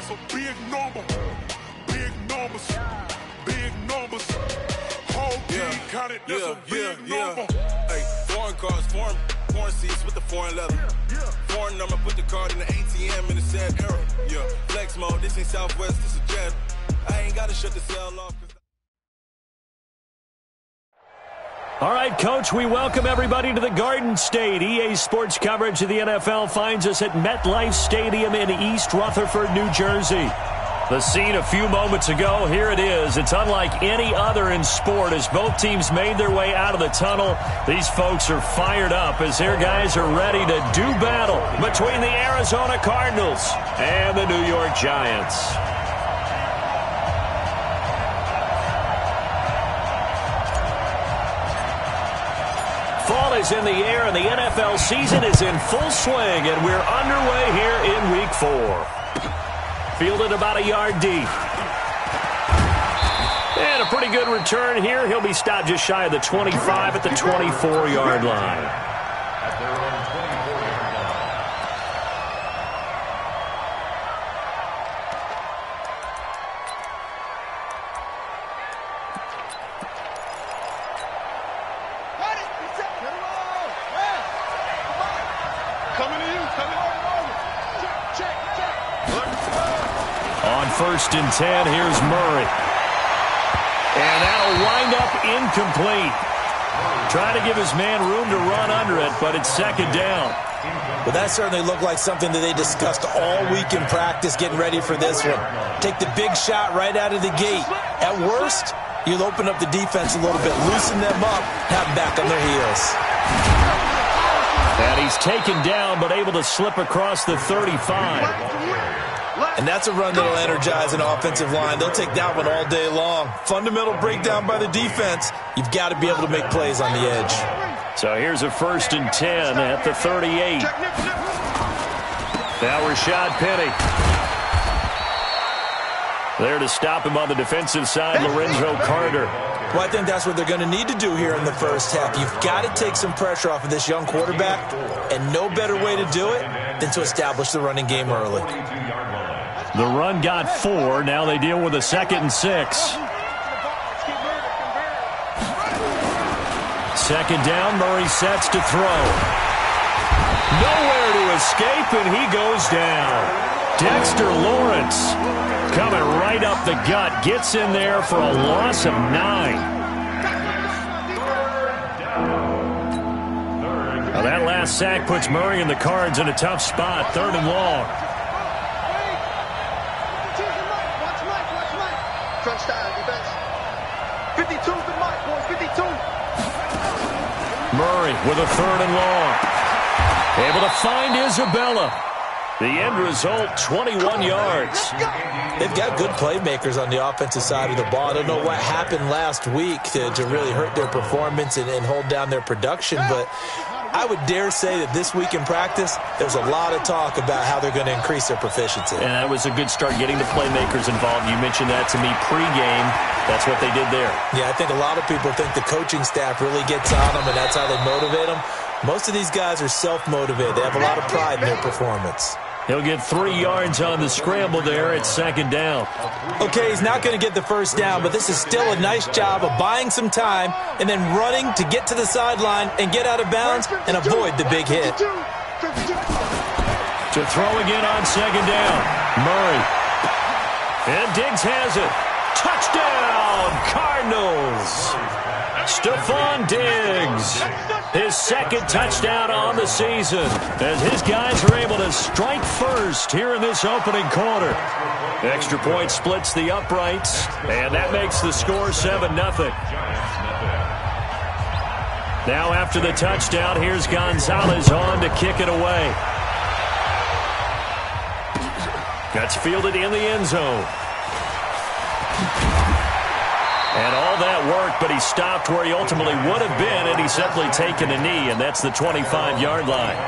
That's a big number. Big numbers. Big numbers. Whole team counted. That's a big number. Hey, foreign cars, foreign seats with the foreign leather. Foreign number, put the card in the ATM in the sad era. Yeah, flex mode, this ain't Southwest, this is Jet. I ain't gotta shut the cell off. All right, Coach, we welcome everybody to the Garden State. EA Sports coverage of the NFL finds us at MetLife Stadium in East Rutherford, New Jersey. The scene a few moments ago, here it is. It's unlike any other in sport as both teams made their way out of the tunnel. These folks are fired up as their guys are ready to do battle between the Arizona Cardinals and the New York Giants. Fall is in the air, and the NFL season is in full swing, and we're underway here in Week 4. Fielded about a yard deep. And a pretty good return here. He'll be stopped just shy of the 25 at the 24-yard line. First and 10, here's Murray. And that'll wind up incomplete. Trying to give his man room to run under it, but it's second down. Well, that certainly looked like something that they discussed all week in practice getting ready for this one. Take the big shot right out of the gate. At worst, you'll open up the defense a little bit, loosen them up, have them back on their heels. And he's taken down, but able to slip across the 35. And that's a run that'll energize an offensive line. They'll take that one all day long. Fundamental breakdown by the defense. You've got to be able to make plays on the edge. So here's a first and 10 at the 38. Now Rashad Penny. There to stop him on the defensive side, Lorenzo Carter. Well, I think that's what they're going to need to do here in the first half. You've got to take some pressure off of this young quarterback, and no better way to do it than to establish the running game early. The run got 4. Now they deal with a 2nd and 6. Second down, Murray sets to throw. Nowhere to escape, and he goes down. Dexter Lawrence coming right up the gut. Gets in there for a loss of 9. Now that last sack puts Murray and the Cards in a tough spot. 3rd and long. Murray with a 3rd and long. Able to find Isabella. The end result, 21 yards. They've got good playmakers on the offensive side of the ball. I don't know what happened last week to really hurt their performance and hold down their production, but I would dare say that this week in practice, there's a lot of talk about how they're going to increase their proficiency. And that was a good start, getting the playmakers involved. You mentioned that to me pregame. That's what they did there. Yeah, I think a lot of people think the coaching staff really gets on them, and that's how they motivate them. Most of these guys are self-motivated. They have a lot of pride in their performance. He'll get 3 yards on the scramble there at 2nd down. Okay, he's not going to get the first down, but this is still a nice job of buying some time and then running to get to the sideline and get out of bounds and avoid the big hit. To throw again on 2nd down. Murray. And Diggs has it. Touchdown, Cardinals. Stephon Diggs. His 2nd touchdown on the season as his guys are able to strike first here in this opening quarter. Extra point splits the uprights, and that makes the score 7-0. Now after the touchdown, here's Gonzalez on to kick it away. That's fielded in the end zone. And all that work, but he stopped where he ultimately would have been, and he's simply taken a knee, and that's the 25-yard line.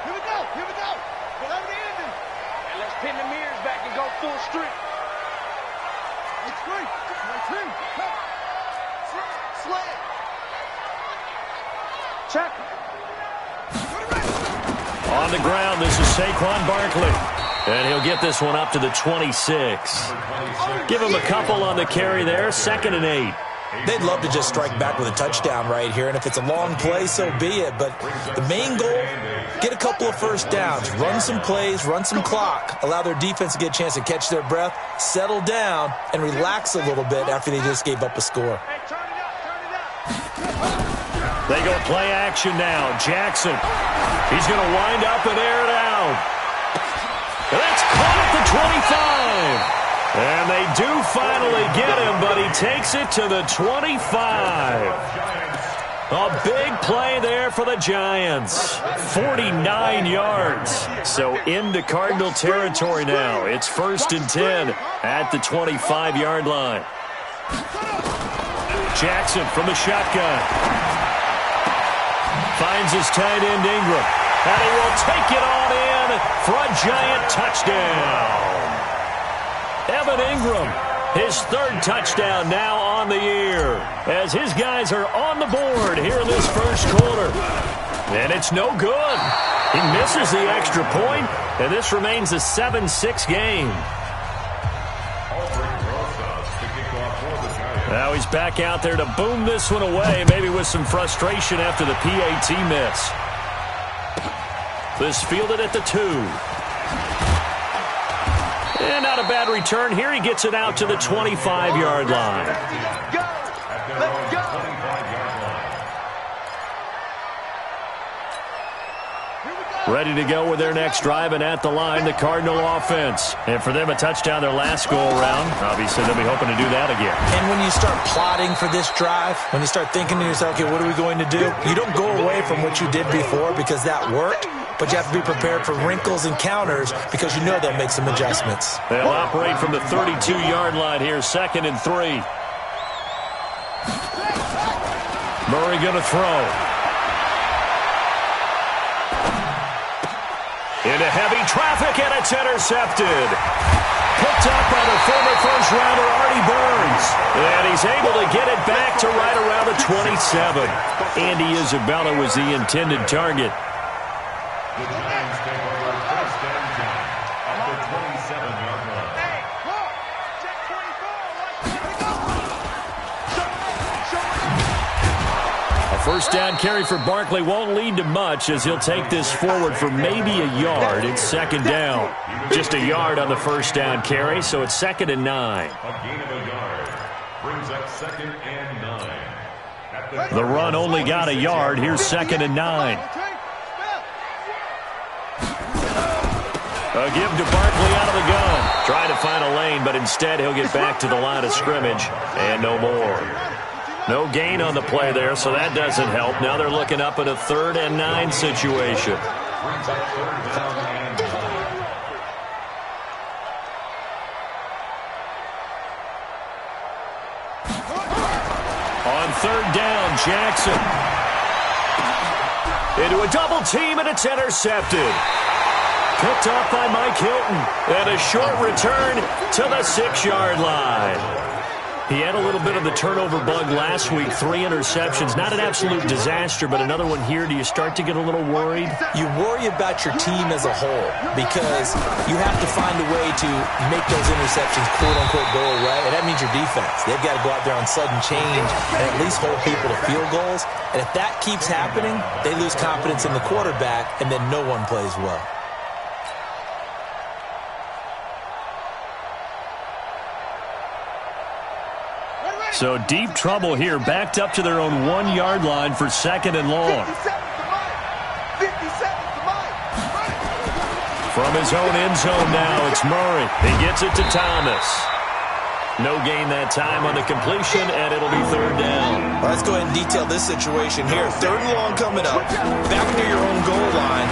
Here we go. Whatever the ending. And let's pin the mirrors back and go full strength. It's great. Check. On the ground, this is Saquon Barkley. And he'll get this one up to the 26. Give him a couple on the carry there. 2nd and 8. They'd love to just strike back with a touchdown right here, and if it's a long play, so be it. But the main goal, get a couple of first downs, run some plays, run some clock, allow their defense to get a chance to catch their breath, settle down, and relax a little bit after they just gave up a score. They go play action now. Jackson. He's going to wind up and air it out. That's caught at the 25. And they do finally get him, but he takes it to the 25. A big play there for the Giants. 49 yards. So into Cardinal territory now. It's 1st and 10 at the 25-yard line. Jackson from the shotgun. Finds his tight end Ingram. And he will take it on in for a Giant touchdown. Evan Ingram, his 3rd touchdown now on the year, as his guys are on the board here in this first quarter. And it's no good. He misses the extra point, and this remains a 7-6 game. Now he's back out there to boom this one away, maybe with some frustration after the PAT miss. This fielded at the 2. And not a bad return here. He gets it out to the 25-yard line. Go! Let's go! Ready to go with their next drive, and at the line, the Cardinal offense. And for them, a touchdown their last go-around. Obviously, they'll be hoping to do that again. And when you start plotting for this drive, when you start thinking to yourself, okay, what are we going to do? You don't go away from what you did before because that worked. But you have to be prepared for wrinkles and counters because you know they'll make some adjustments. They'll operate from the 32-yard line here, 2nd and 3. Murray going to throw. Into heavy traffic, and it's intercepted. Picked up by the former first-rounder Artie Burns. And he's able to get it back to right around the 27. Andy Isabella was the intended target. The Giants take over 1st and 10 at the 27-yard line. Hey, look! Check 24. A first down carry for Barkley won't lead to much as he'll take this forward for maybe a yard. It's 2nd down. Just a yard on the first down carry, so it's 2nd and 9. A gain of a yard brings up 2nd and 9. The run only got a yard. Here's 2nd and 9. A give to Barkley out of the gun. Trying to find a lane, but instead he'll get back to the line of scrimmage. And no more. No gain on the play there, so that doesn't help. Now they're looking up at a 3rd and 9 situation. On 3rd down, Jackson. Into a double team, and it's intercepted. Picked off by Mike Hilton. And a short return to the 6-yard line. He had a little bit of the turnover bug last week. 3 interceptions. Not an absolute disaster, but another one here. Do you start to get a little worried? You worry about your team as a whole because you have to find a way to make those interceptions, quote-unquote, go away. And that means your defense. They've got to go out there on sudden change and at least hold people to field goals. And if that keeps happening, they lose confidence in the quarterback, and then no one plays well. So deep trouble here, backed up to their own 1-yard line for 2nd and long. 57 to Mike. From his own end zone now, it's Murray. He gets it to Thomas. No gain that time on the completion, and it'll be 3rd down. Well, let's go ahead and detail this situation here. 3rd and long coming up. Back near your own goal line.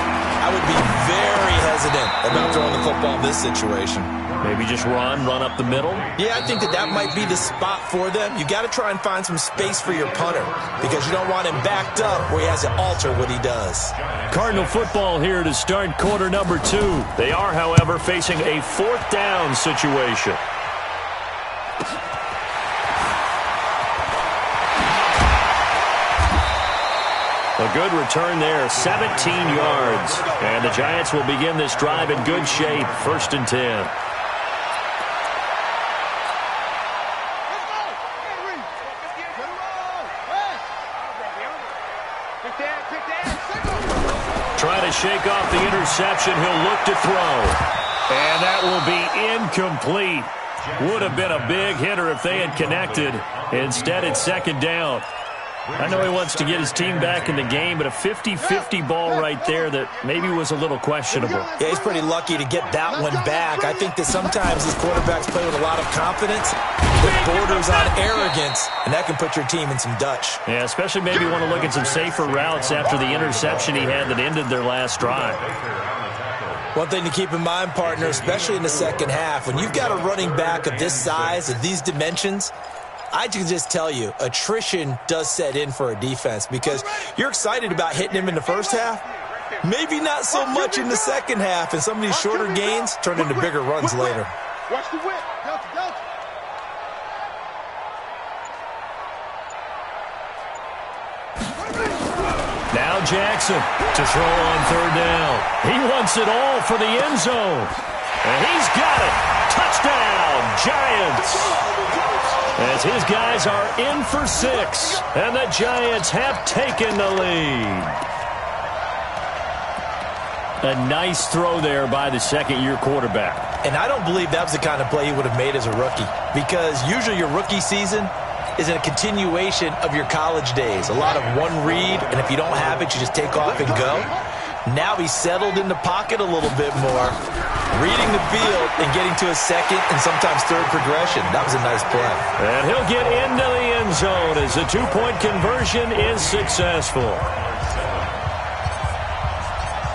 I would be very hesitant about throwing the football in this situation. Maybe just run up the middle? Yeah, I think that might be the spot for them. You got to try and find some space for your punter because you don't want him backed up where he has to alter what he does. Cardinal football here to start quarter number 2. They are, however, facing a 4th down situation. A good return there, 17 yards. And the Giants will begin this drive in good shape, 1st and 10. Trying to shake off the interception. He'll look to throw. And that will be incomplete. Would have been a big hitter if they had connected. Instead, it's 2nd down. I know he wants to get his team back in the game, but a 50-50 ball right there that maybe was a little questionable. Yeah, he's pretty lucky to get that one back. I think that sometimes these quarterbacks play with a lot of confidence that borders on arrogance, and that can put your team in some Dutch. Yeah, especially maybe want to look at some safer routes after the interception he had that ended their last drive. One thing to keep in mind, partner, especially in the second half, when you've got a running back of this size, of these dimensions, I can just tell you, attrition does set in for a defense because you're excited about hitting him in the first half. Maybe not so much in the second half, and some of these shorter gains turn into bigger runs later. Watch the whip. Delta. Now Jackson to throw on 3rd down. He wants it all for the end zone. And he's got it. Touchdown, Giants. As his guys are in for 6, and the Giants have taken the lead. A nice throw there by the second-year quarterback. And I don't believe that was the kind of play he would have made as a rookie, because usually your rookie season is a continuation of your college days. A lot of one read, and if you don't have it, you just take off and go. Now he's settled in the pocket a little bit more, reading the field and getting to a second and sometimes third progression. That was a nice play. And he'll get into the end zone as the 2-point conversion is successful.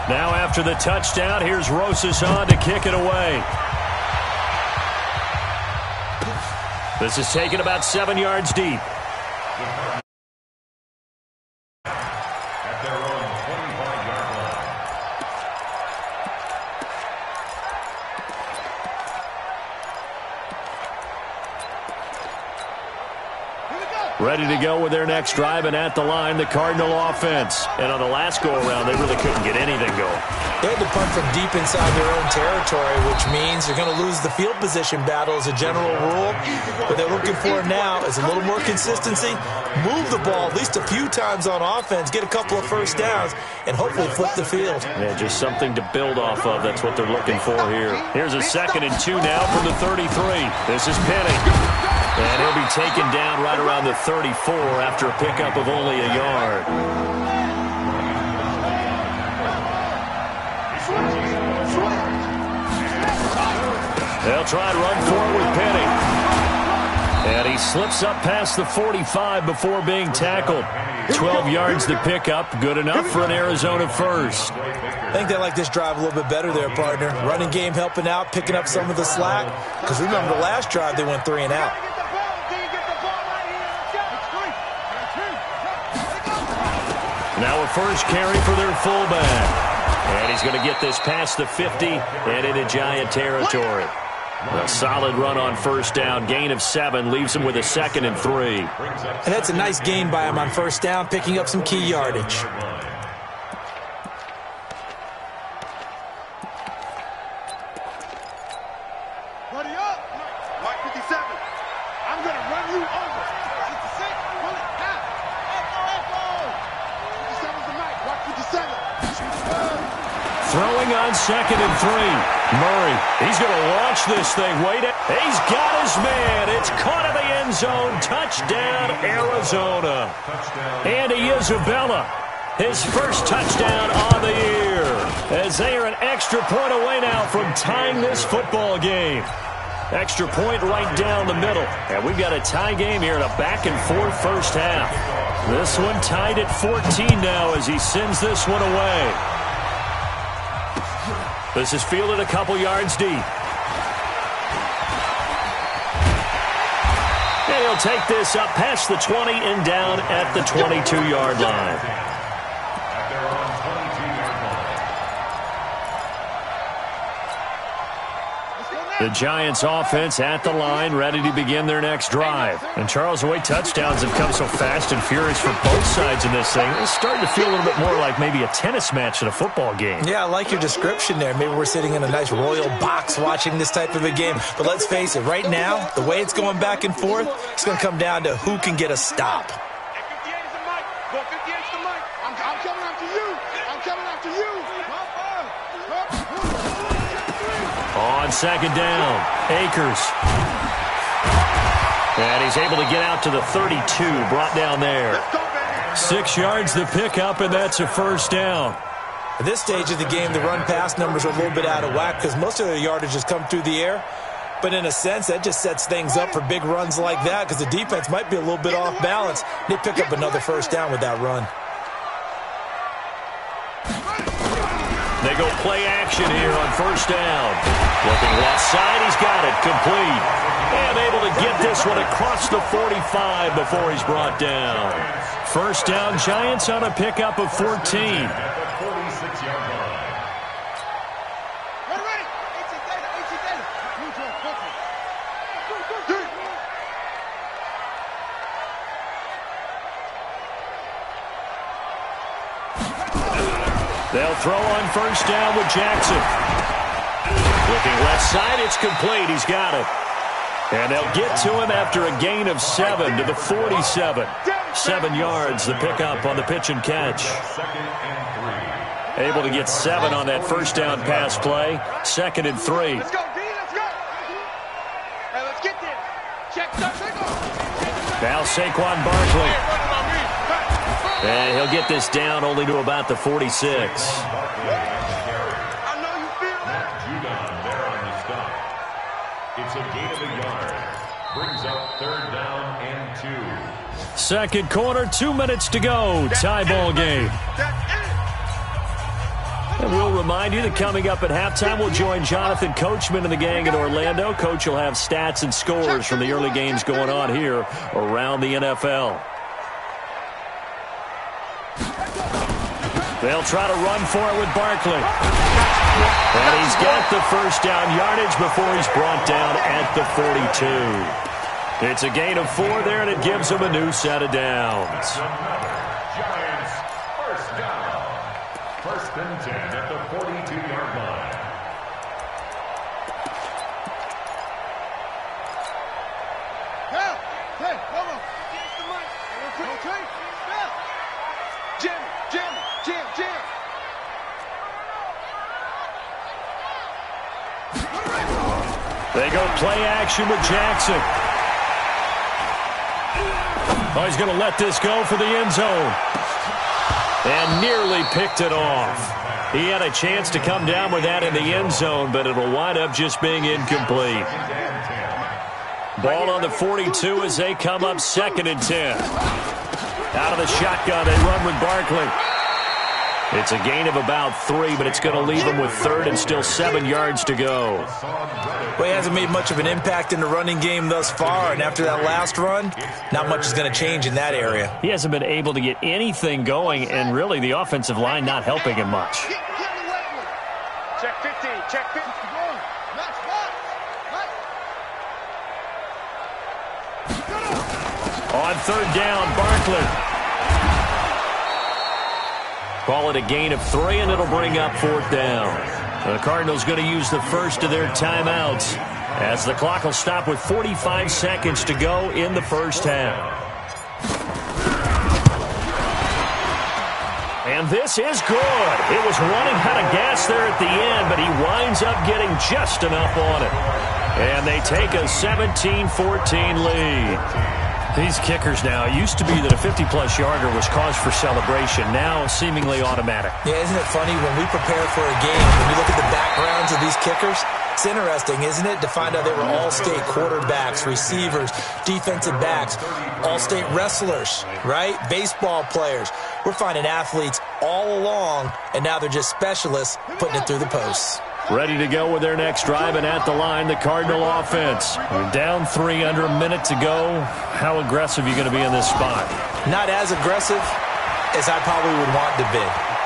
Now after the touchdown, here's Rosas on to kick it away. This is taken about 7 yards deep. Ready to go with their next drive, and at the line, the Cardinal offense. And on the last go-around, they really couldn't get anything going. They had to punt from deep inside their own territory, which means they're going to lose the field position battle as a general rule. What they're looking for now is a little more consistency, move the ball at least a few times on offense, get a couple of first downs, and hopefully flip the field. Yeah, just something to build off of. That's what they're looking for here. Here's a 2nd and 2 now from the 33. This is Penny. And he'll be taken down right around the 34 after a pickup of only a yard. They'll try and run forward with Penny. And he slips up past the 45 before being tackled. 12 yards to pick up. Good enough for an Arizona first. I think they like this drive a little bit better there, partner. Running game helping out, picking up some of the slack. Because remember, the last drive they went 3 and out. Now a first carry for their fullback. And he's going to get this past the 50 and into Giant territory. A solid run on first down. Gain of 7 leaves him with a 2nd and 3. And that's a nice gain by him on first down, picking up some key yardage. Buddy up. Mark 57. I'm going to run you over. 66. Pull it out. Echo. 57's the mic. Mark 57. Throwing on 2nd and 3. Murray, he's going to launch this thing. Wait, he's got his man. It's caught in the end zone. Touchdown, Arizona. Andy Isabella, his first touchdown on the year. As they are an extra point away now from tying this football game. Extra point right down the middle. And we've got a tie game here in a back-and-forth first half. This one tied at 14 now as he sends this one away. This is fielded a couple yards deep. And he'll take this up past the 20 and down at the 22-yard line. The Giants offense at the line, ready to begin their next drive. And Charles, the way touchdowns have come so fast and furious for both sides in this thing, it's starting to feel a little bit more like maybe a tennis match in a football game. Yeah, I like your description there. Maybe we're sitting in a nice royal box watching this type of a game. But let's face it, right now, the way it's going back and forth, it's going to come down to who can get a stop. I'm coming after you. I'm coming after you. On second down, Akers. And he's able to get out to the 32, brought down there. 6 yards the pickup, and that's a first down. At this stage of the game, the run-pass numbers are a little bit out of whack because most of their yardage has come through the air. But in a sense, that just sets things up for big runs like that because the defense might be a little bit off balance. They pick up another first down with that run. They go play action here on first down. Looking left side, he's got it, complete. And able to get this one across the 45 before he's brought down. First down, Giants on a pickup of 14. They'll throw on first down with Jackson. Looking left side, it's complete. He's got it. And they'll get to him after a gain of 7 to the 47. 7 yards, the pickup on the pitch and catch. Able to get 7 on that first down pass play. 2nd and 3. Let's go, D, let's go. Hey, let's get this. Check. Now Saquon Barkley. And he'll get this down only to about the 46. I know you feel that. There on the stop. It's a gain of a yard. Brings up 3rd down and 2. Second quarter, 2 minutes to go. Tie ball game. And we'll remind you that coming up at halftime, we'll join Jonathan Coachman and the gang in Orlando. Coach will have stats and scores from the early games going on here around the NFL. They'll try to run for it with Barkley. And he's got the first down yardage before he's brought down at the 42. It's a gain of 4 there, and it gives him a new set of downs. Giants, first down. 1st and 10 at the 42-yard line. Hey, hold on. Okay. Jim. They go play action with Jackson. Oh, he's going to let this go for the end zone. And nearly picked it off. He had a chance to come down with that in the end zone, but it'll wind up just being incomplete. Ball on the 42 as they come up 2nd and 10. Out of the shotgun, they run with Barkley. It's a gain of about 3, but it's going to leave him with 3rd and still 7 yards to go. Well, he hasn't made much of an impact in the running game thus far, and after that last run, not much is going to change in that area. He hasn't been able to get anything going, and really the offensive line not helping him much. Check 15. On 3rd down, Barkley. Call it a gain of 3, and it'll bring up 4th down. The Cardinals going to use the first of their timeouts as the clock will stop with 45 seconds to go in the first half. And this is good. It was running out of gas there at the end, but he winds up getting just enough on it. And they take a 17-14 lead. These kickers now, it used to be that a 50-plus yarder was cause for celebration. Now, seemingly automatic. Yeah, isn't it funny when we prepare for a game, when we look at the backgrounds of these kickers, it's interesting, isn't it, to find out they were all-state quarterbacks, receivers, defensive backs, all-state wrestlers, right? Baseball players. We're finding athletes all along, and now they're just specialists putting it through the posts. Ready to go with their next drive, and at the line, the Cardinal offense. We're down 3 under a minute to go. How aggressive are you going to be in this spot? Not as aggressive as I probably would want to be.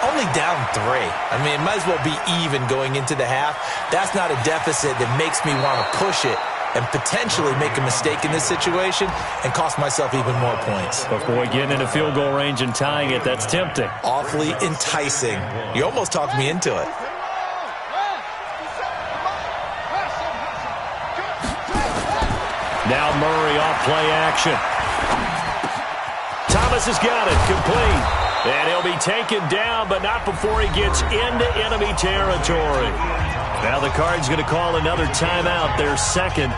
only down 3. I mean, it might as well be even going into the half. That's not a deficit that makes me want to push it and potentially make a mistake in this situation and cost myself even more points. But boy, getting into field goal range and tying it, that's tempting. Awfully enticing. You almost talked me into it. Now Murray off play action. Thomas has got it, complete. And he'll be taken down, but not before he gets into enemy territory. Now the Cards going to call another timeout, their second,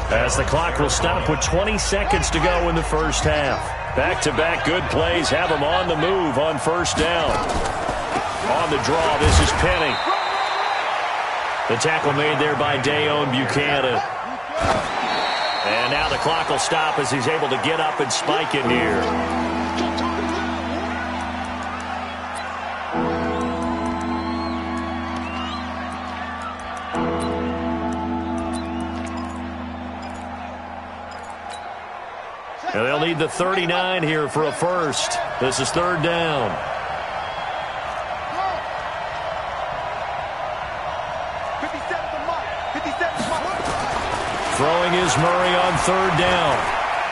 as the clock will stop with 20 seconds to go in the first half. Back-to-back good plays have them on the move on first down. On the draw, this is Penny. The tackle made there by Dayon Buchanan. And now the clock will stop as he's able to get up and spike it here. And they'll need the 39 here for a first. This is third down. Throwing is Murray on third down.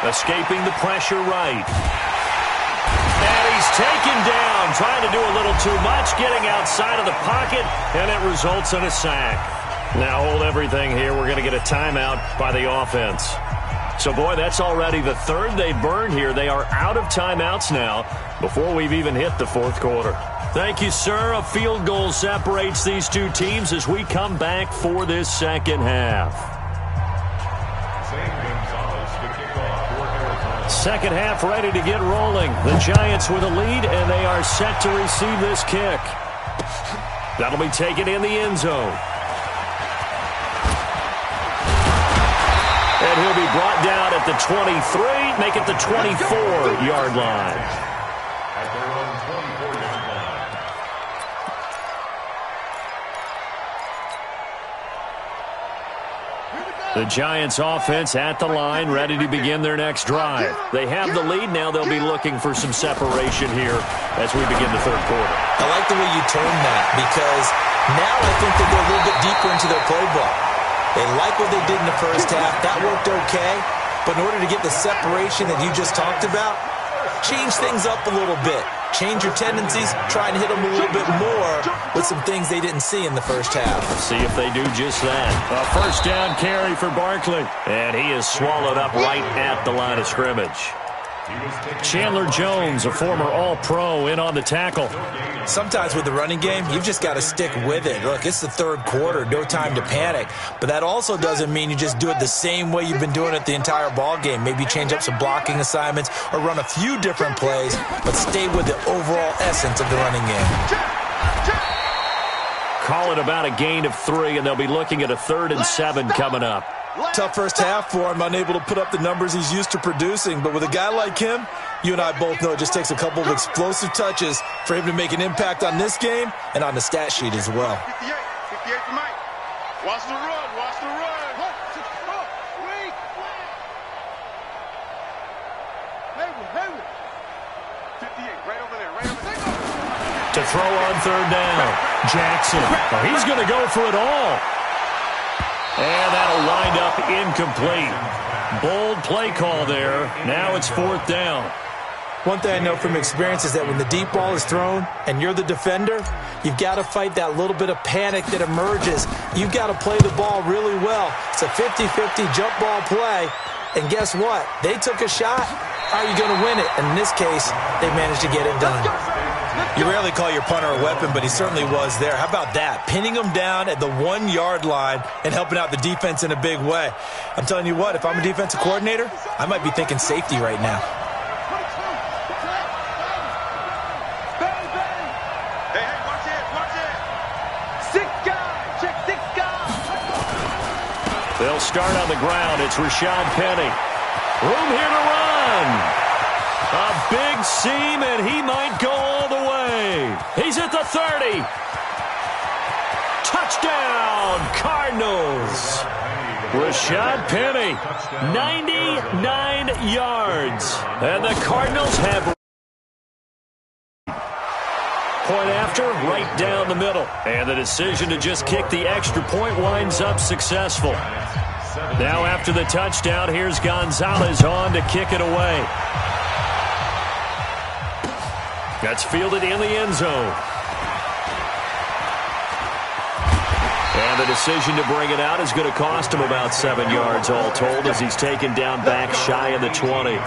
Escaping the pressure right. And he's taken down. Trying to do a little too much. Getting outside of the pocket. And it results in a sack. Now hold everything here. We're going to get a timeout by the offense. So, boy, that's already the third they've burned here. They are out of timeouts now before we've even hit the fourth quarter. Thank you, sir. A field goal separates these two teams as we come back for this second half. Second half ready to get rolling. The Giants with a lead, and they are set to receive this kick. That'll be taken in the end zone. And he'll be brought down at the 23, make it the 24-yard line. The Giants offense at the line, ready to begin their next drive. They have the lead now. They'll be looking for some separation here as we begin the third quarter. I like the way you turned that because now I think they go a little bit deeper into their playbook. They like what they did in the first half. That worked okay. But in order to get the separation that you just talked about, change things up a little bit. Change your tendencies, try and hit them a little bit more with some things they didn't see in the first half. See if they do just that. A first down carry for Barkley. And he is swallowed up right at the line of scrimmage. Chandler Jones, a former All-Pro, in on the tackle. Sometimes with the running game, you've just got to stick with it. Look, it's the third quarter, no time to panic. But that also doesn't mean you just do it the same way you've been doing it the entire ball game. Maybe change up some blocking assignments or run a few different plays, but stay with the overall essence of the running game. Call it about a gain of 3, and they'll be looking at a 3rd and 7 coming up. Tough first half for him, unable to put up the numbers he's used to producing. But with a guy like him, you and I both know it just takes a couple of explosive touches for him to make an impact on this game and on the stat sheet as well. 58 for Mike. Watch the run, watch the run. Hayward. 58, right over there. To throw on third down, Jackson. Oh, he's going to go for it all. And that'll wind up incomplete. Bold play call there. Now it's 4th down. One thing I know from experience is that when the deep ball is thrown and you're the defender, you've got to fight that little bit of panic that emerges. You've got to play the ball really well. It's a 50-50 jump ball play. And guess what? They took a shot. How are you going to win it? And in this case, they managed to get it done. You rarely call your punter a weapon, but he certainly was there. How about that? Pinning him down at the 1-yard line and helping out the defense in a big way. I'm telling you what, if I'm a defensive coordinator, I might be thinking safety right now. Hey, watch it. 6 guys, check 6 guys. They'll start on the ground. It's Rashad Penny. Room here to run. A big seam, and he might go all the way. He's at the 30. Touchdown, Cardinals. Rashad Penny, 99 yards. And the Cardinals have point after after, right down the middle. And the decision to just kick the extra point winds up successful. Now after the touchdown, here's Gonzalez on to kick it away. That's fielded in the end zone. And the decision to bring it out is going to cost him about 7 yards all told as he's taken down back shy of the 20.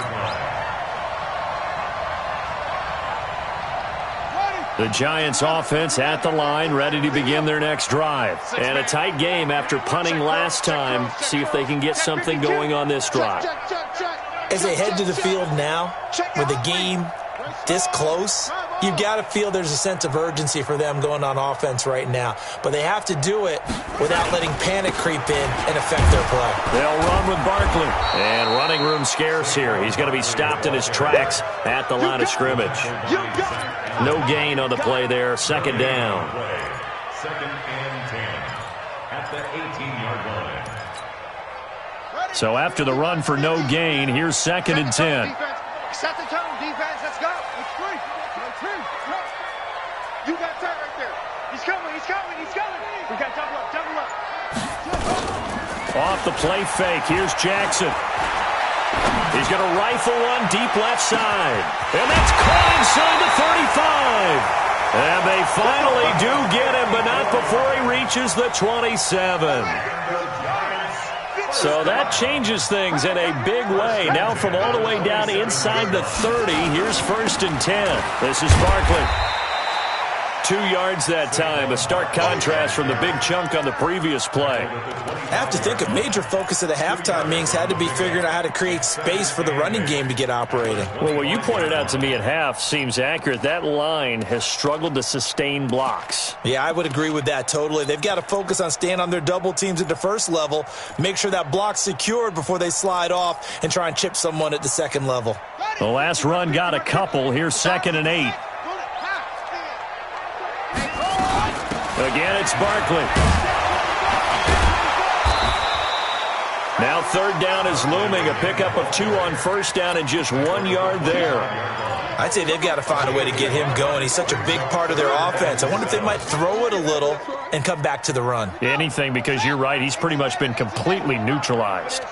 The Giants offense at the line, ready to begin their next drive. And a tight game after punting last time. See if they can get something going on this drive. As they head to the field now, with the game this close, you've got to feel there's a sense of urgency for them going on offense right now. But they have to do it without letting panic creep in and affect their play. They'll run with Barkley. And running room scarce here. He's going to be stopped in his tracks at the line of scrimmage. No gain on the play there. Second down. Second and 10 at the 18-yard line. So after the run for no gain, here's second and 10. Set the tone, defense. Let's go. It's free. You got that right there. He's coming. We got double up. Off the play fake, here's Jackson. He's going to rifle one deep left side. And that's caught inside the 35. And they finally do get him, but not before he reaches the 27. So that changes things in a big way. Now from all the way down inside the 30, here's first and 10. This is Barkley. 2 yards that time, a stark contrast from the big chunk on the previous play. I have to think a major focus of the halftime meetings had to be figuring out how to create space for the running game to get operating. Well, what you pointed out to me at half seems accurate. That line has struggled to sustain blocks. Yeah, I would agree with that totally. They've got to focus on staying on their double teams at the first level, make sure that block's secured before they slide off and try and chip someone at the second level. The last run got a couple. Here's second and 8. Again, it's Barkley. Now third down is looming. A pickup of 2 on first down and just 1 yard there. I'd say they've got to find a way to get him going. He's such a big part of their offense. I wonder if they might throw it a little and come back to the run. Anything, because you're right. He's pretty much been completely neutralized.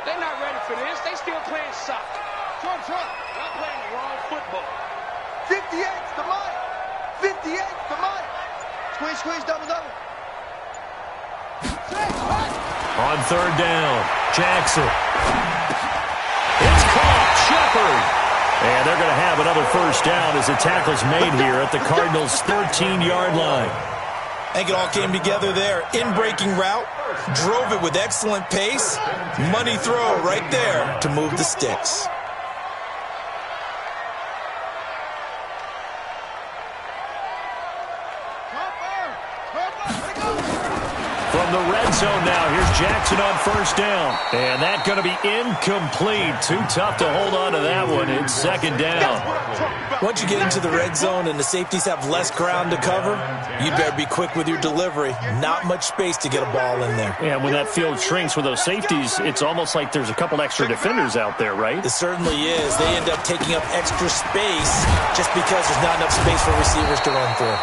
They're not ready for this. They still playing soccer. Trump. Y'all playing the wrong football. 58's the money. 58's the money. Squeeze, double. On third down, Jackson. It's caught, Shepard. And they're going to have another first down as the tackle's made here at the Cardinals' 13-yard line. I think it all came together there. In-breaking route, drove it with excellent pace. Money throw right there to move the sticks. From the red zone now, here's Jackson on first down. And that's going to be incomplete. Too tough to hold on to that one. It's second down. Once you get into the red zone and the safeties have less ground to cover, you better be quick with your delivery. Not much space to get a ball in there. Yeah, when that field shrinks with those safeties, it's almost like there's a couple extra defenders out there, right? It certainly is. They end up taking up extra space just because there's not enough space for receivers to run through.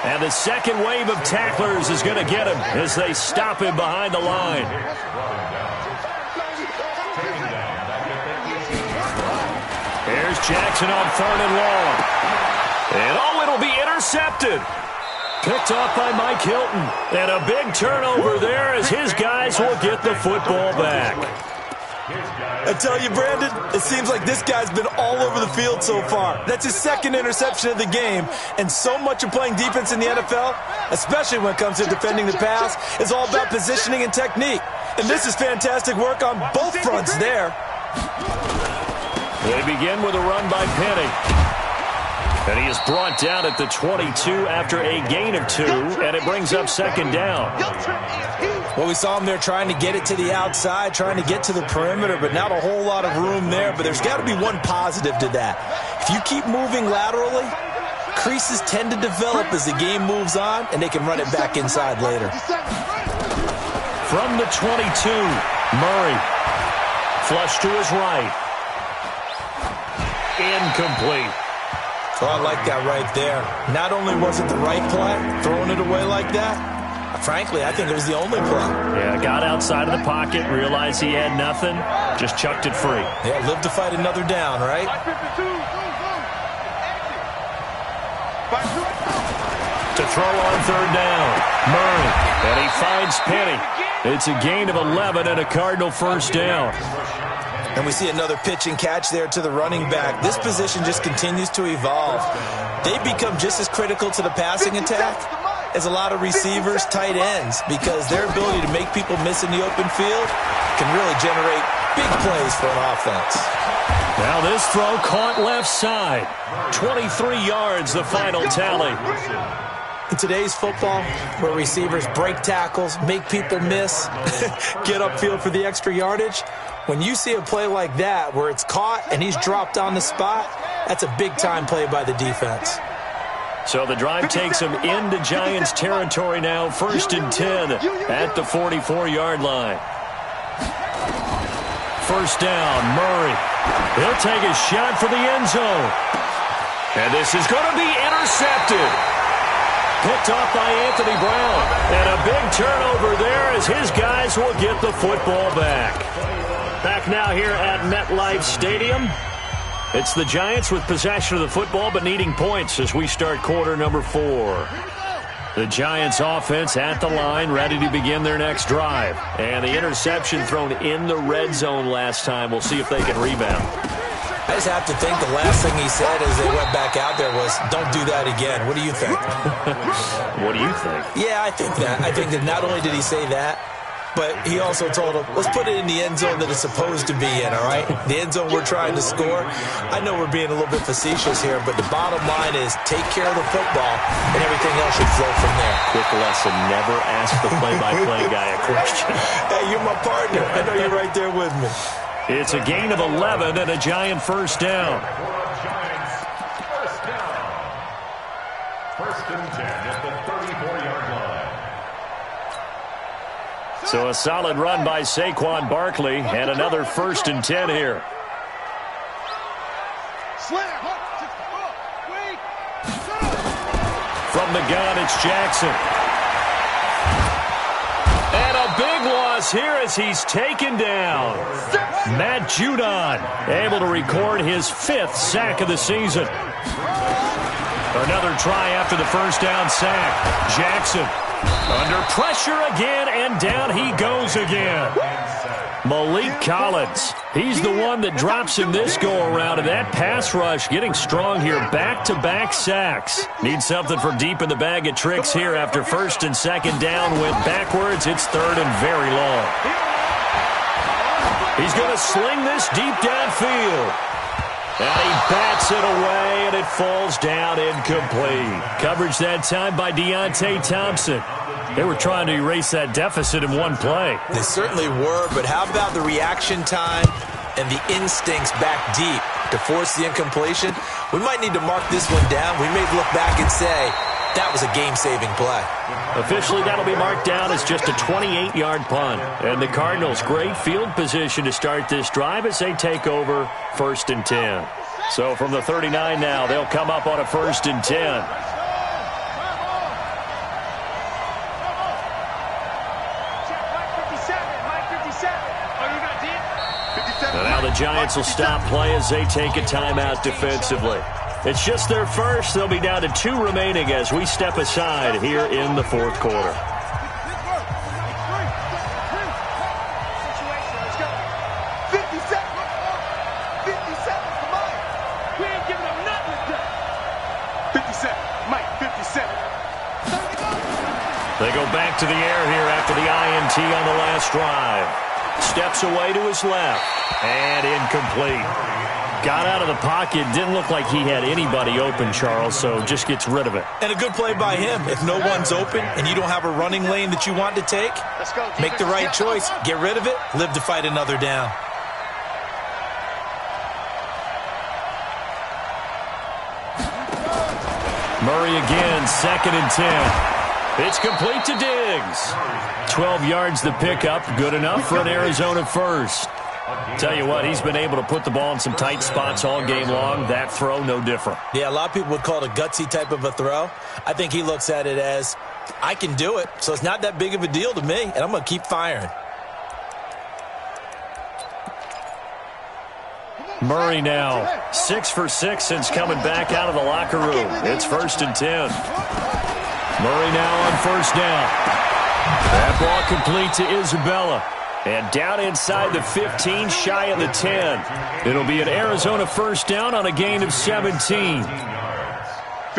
And the second wave of tacklers is going to get him as they stop him behind the line. Here's Jackson on third and long. And it'll be intercepted. Picked off by Mike Hilton. And a big turnover there as his guys will get the football back. I tell you, Brandon, it seems like this guy's been all over the field so far. That's his second interception of the game. And so much of playing defense in the NFL, especially when it comes to defending the pass, is all about positioning and technique. And this is fantastic work on both fronts there. They begin with a run by Penny. And he is brought down at the 22 after a gain of 2, and it brings up second down. Well, we saw him there trying to get it to the outside, trying to get to the perimeter, but not a whole lot of room there. But there's got to be one positive to that. If you keep moving laterally, creases tend to develop as the game moves on, and they can run it back inside later. From the 22, Murray. Flush to his right. Incomplete. Oh, I like that right there. Not only was it the right play, throwing it away like that, frankly, I think it was the only play. Yeah, got outside of the pocket, realized he had nothing, just chucked it free. Yeah, live to fight another down, right? To throw on third down, Murray, and he finds Penny. It's a gain of 11 and a Cardinal first down. And we see another pitch and catch there to the running back. This position just continues to evolve. They become just as critical to the passing attack as a lot of receivers, tight ends, because their ability to make people miss in the open field can really generate big plays for an offense. Now this throw caught left side. 23 yards, the final tally. In today's football, where receivers break tackles, make people miss, get upfield for the extra yardage, when you see a play like that where it's caught and he's dropped on the spot, that's a big-time play by the defense. So the drive takes him into Giants territory now, 1st and 10 at the 44-yard line. First down, Murray. He'll take a shot for the end zone. And this is going to be intercepted. Picked off by Anthony Brown. And a big turnover there as his guys will get the football back. Back now here at MetLife Stadium. It's the Giants with possession of the football but needing points as we start quarter number 4. The Giants offense at the line, ready to begin their next drive. And the interception thrown in the red zone last time. We'll see if they can rebound. I just have to think the last thing he said as they went back out there was, don't do that again. What do you think? What do you think? Yeah, I think that. I think that not only did he say that, but he also told him, let's put it in the end zone that it's supposed to be in, all right? The end zone we're trying to score. I know we're being a little bit facetious here, but the bottom line is take care of the football, and everything else should flow from there. Quick lesson, never ask the play-by-play guy a question. Hey, you're my partner. I know you're right there with me. It's a gain of 11 and a Giant first down. First and 10 at the 34-yard line. So a solid run by Saquon Barkley and another 1st and 10 here. From the gun, it's Jackson. And a big loss here as he's taken down. Matt Judon able to record his 5th sack of the season. Another try after the first down sack. Jackson under pressure again, and down he goes again. Malik Collins, he's the one that drops him this go-around, and that pass rush getting strong here. Back-to-back sacks. Needs something for deep in the bag of tricks here after 1st and 2nd down. Went backwards. It's 3rd and very long. He's going to sling this deep downfield. And he bats it away, and it falls down incomplete. Coverage that time by Deontay Thompson. They were trying to erase that deficit in one play. They certainly were, but how about the reaction time and the instincts back deep to force the incompletion? We might need to mark this one down. We may look back and say, that was a game-saving play. Officially, that'll be marked down as just a 28-yard punt. And the Cardinals, great field position to start this drive as they take over 1st and 10. So from the 39 now, they'll come up on a 1st and 10. And now the Giants will stop play as they take a timeout defensively. It's just their first. They'll be down to 2 remaining as we step aside here in the 4th quarter. They go back to the air here after the INT on the last drive. Steps away to his left. And incomplete. Got out of the pocket. Didn't look like he had anybody open, Charles, so just gets rid of it. And a good play by him. If no one's open and you don't have a running lane that you want to take, make the right choice. Get rid of it. Live to fight another down. Murray again, 2nd and 10. It's complete to Diggs. 12 yards the pickup. Good enough for an Arizona first. Tell you what, he's been able to put the ball in some tight spots all game long. That throw, no different. Yeah, a lot of people would call it a gutsy type of a throw. I think he looks at it as, I can do it, so it's not that big of a deal to me, and I'm going to keep firing. Murray now 6 for 6 since coming back out of the locker room. It's 1st and 10. Murray now on 1st down. That ball complete to Isabella. And down inside the 15, shy of the 10. It'll be an Arizona 1st down on a gain of 17.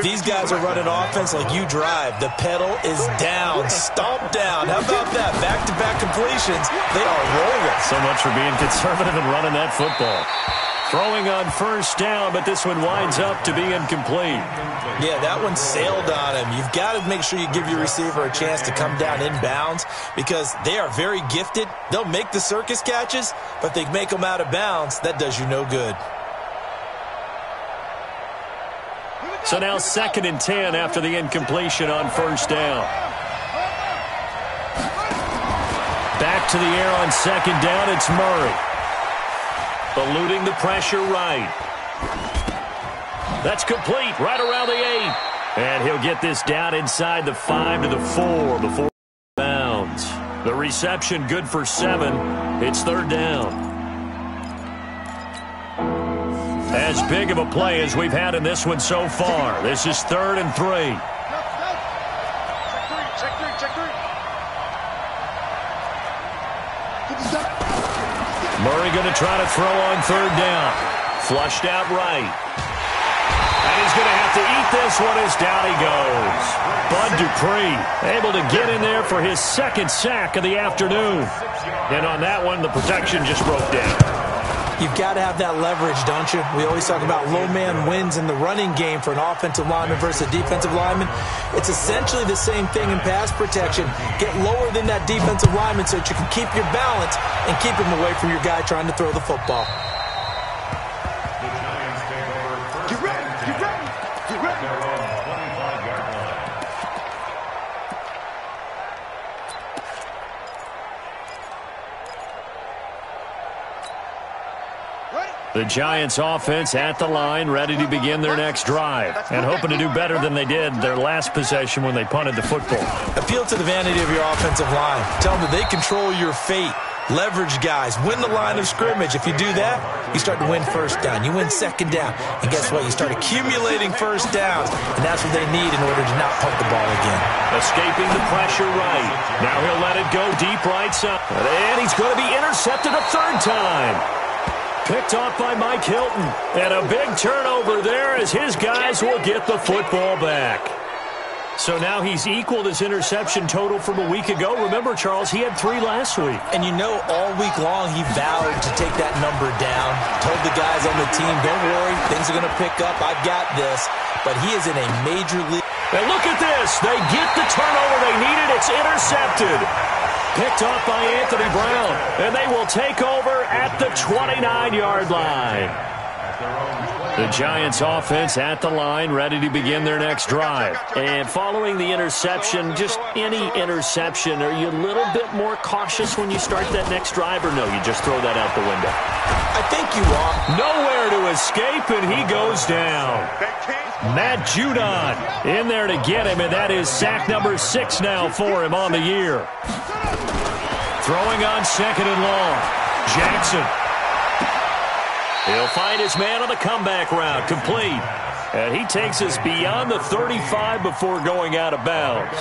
These guys are running offense like you drive. The pedal is down, stomp down. How about that? Back-to-back completions. They are rolling. So much for being conservative and running that football. Throwing on 1st down, but this one winds up to be incomplete. Yeah, that one sailed on him. You've got to make sure you give your receiver a chance to come down inbounds because they are very gifted. They'll make the circus catches, but they make them out of bounds. That does you no good. So now 2nd and 10 after the incompletion on 1st down. Back to the air on 2nd down, it's Murray. Eluding the pressure right. That's complete right around the 8. And he'll get this down inside the 5 to the 4 before bounds. The reception good for 7. It's 3rd down. As big of a play as we've had in this one so far. This is 3rd and 3. Murray going to try to throw on 3rd down. Flushed out right. And he's going to have to eat this one as down he goes. Bud Dupree able to get in there for his 2nd sack of the afternoon. And on that one, the protection just broke down. You've got to have that leverage, don't you? We always talk about low man wins in the running game for an offensive lineman versus a defensive lineman. It's essentially the same thing in pass protection. Get lower than that defensive lineman so that you can keep your balance and keep him away from your guy trying to throw the football. Get ready, get ready, get ready. The Giants offense at the line, ready to begin their next drive, and hoping to do better than they did their last possession when they punted the football. Appeal to the vanity of your offensive line. Tell them that they control your fate. Leverage guys. Win the line of scrimmage. If you do that, you start to win 1st down. You win 2nd down. And guess what? You start accumulating 1st downs, and that's what they need in order to not punt the ball again. Escaping the pressure right. Now he'll let it go deep right side. And he's going to be intercepted a 3rd time. Picked off by Mike Hilton. And a big turnover there as his guys will get the football back. So now he's equaled his interception total from a week ago. Remember, Charles, he had 3 last week. And you know, all week long he vowed to take that number down. Told the guys on the team, don't worry, things are going to pick up. I've got this. But he is in a major league. And look at this. They get the turnover they needed. It's intercepted. Picked off by Anthony Brown. And they will take over at the 29-yard line. The Giants offense at the line, ready to begin their next drive. And following the interception, just any interception, are you a little bit more cautious when you start that next drive, or no, you just throw that out the window? I think you are. Nowhere to escape, and he goes down. Matt Judon in there to get him, and that is sack number 6 now for him on the year. Throwing on 2nd and long. Jackson. He'll find his man on the comeback route, complete. And he takes us beyond the 35 before going out of bounds.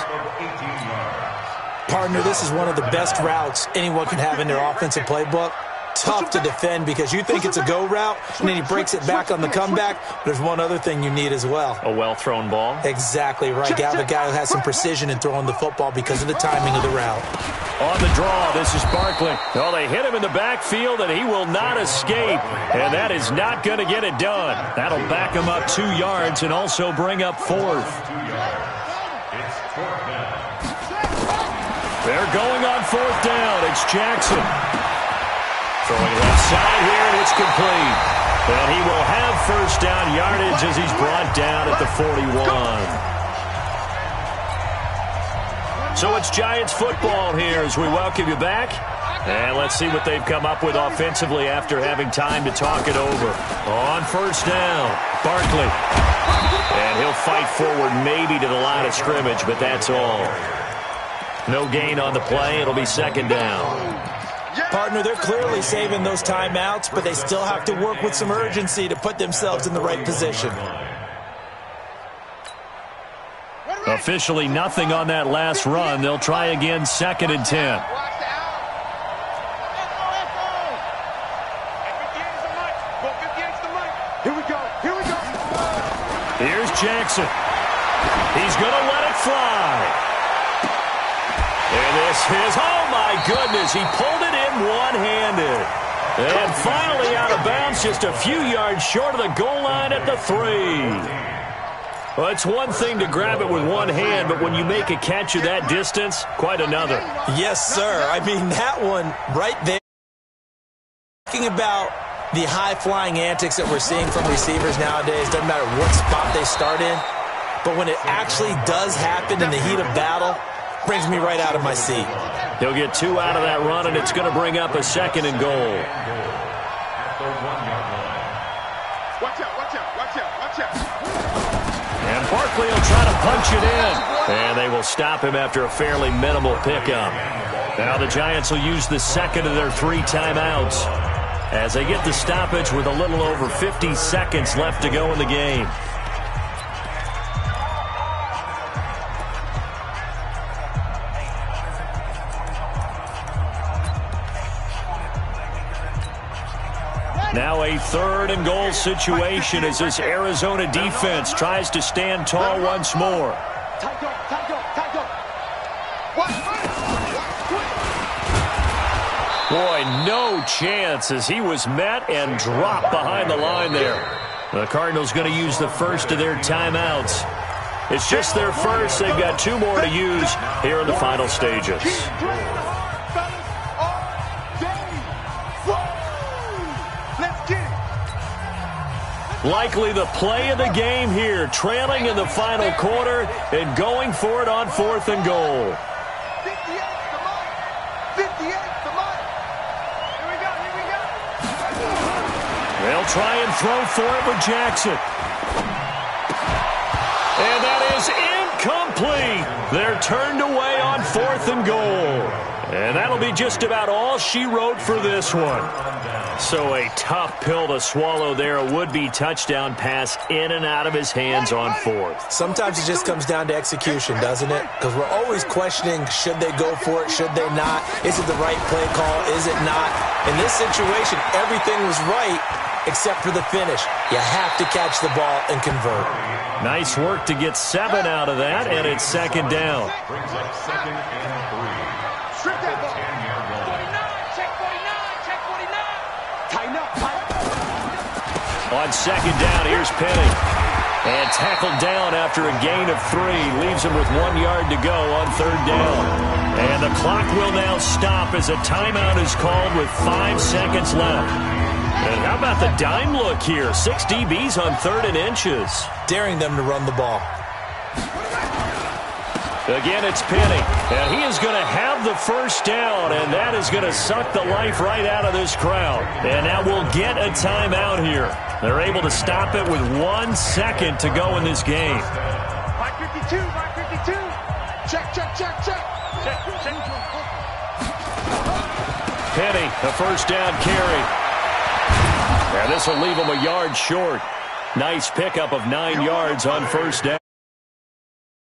Partner, this is one of the best routes anyone can have in their offensive playbook. Tough to defend because you think it's a go route, and then he breaks it back on the comeback. But there's one other thing you need as well. A well-thrown ball? Exactly right. You have a guy who has some precision in throwing the football because of the timing of the route. On the draw, this is Barkley. Oh, they hit him in the backfield, and he will not escape. And that is not going to get it done. That'll back him up 2 yards and also bring up 4th. They're going on 4th down. It's Jackson. Throwing left side here, and it's complete. And he will have 1st down yardage as he's brought down at the 41. So it's Giants football here as we welcome you back. And let's see what they've come up with offensively after having time to talk it over. On first down, Barkley. And he'll fight forward maybe to the line of scrimmage, but that's all. No gain on the play. It'll be second down. Partner, they're clearly saving those timeouts, but they still have to work with some urgency to put themselves in the right position. Officially nothing on that last run. They'll try again, second and 10. Here's Jackson. He's going to let it fly. And this is, oh my goodness, he pulled it in one-handed. And finally out of bounds, just a few yards short of the goal line at the 3. Well, it's one thing to grab it with one hand, but when you make a catch of that distance, quite another. Yes, sir. I mean, that one right there. Talking about the high-flying antics that we're seeing from receivers nowadays, doesn't matter what spot they start in, but when it actually does happen in the heat of battle, brings me right out of my seat. He'll get 2 out of that run, and it's going to bring up a second and goal. Watch out, watch out, watch out, watch out. And Barkley will try to punch it in. And they will stop him after a fairly minimal pickup. Now the Giants will use the second of their 3 timeouts as they get the stoppage with a little over 50 seconds left to go in the game. Now a third and goal situation as this Arizona defense tries to stand tall once more. Boy, no chance as he was met and dropped behind the line there. The Cardinals going to use the first of their timeouts. It's just their first. They've got 2 more to use here in the final stages. Likely the play of the game here, trailing in the final quarter and going for it on 4th and goal. 58, the money. 58, the money. Here we go, here we go. They'll try and throw for it with Jackson. And that is incomplete. They're turned away on 4th and goal. And that'll be just about all she wrote for this one. So a tough pill to swallow there. A would-be touchdown pass in and out of his hands on 4th. Sometimes it just comes down to execution, doesn't it? Because we're always questioning, should they go for it, should they not? Is it the right play call, is it not? In this situation, everything was right except for the finish. You have to catch the ball and convert. Nice work to get 7 out of that, and it's second down. Brings up second and 3. Strip that ball. 10-yard line. 49, check 49, check 49. Tighten up, tighten up. On second down, here's Penny. And tackled down after a gain of 3. Leaves him with 1 yard to go on 3rd down. And the clock will now stop as a timeout is called with 5 seconds left. And how about the dime look here? 6 DBs on 3rd and inches. Daring them to run the ball. Again, it's Penny. And he is going to have the first down, and that is going to suck the life right out of this crowd. And now we'll get a timeout here. They're able to stop it with 1 second to go in this game. 552, 552. Check, check, check, check. Check, check. Penny, a first down carry. And this will leave him a yard short. Nice pickup of 9 yards on first down.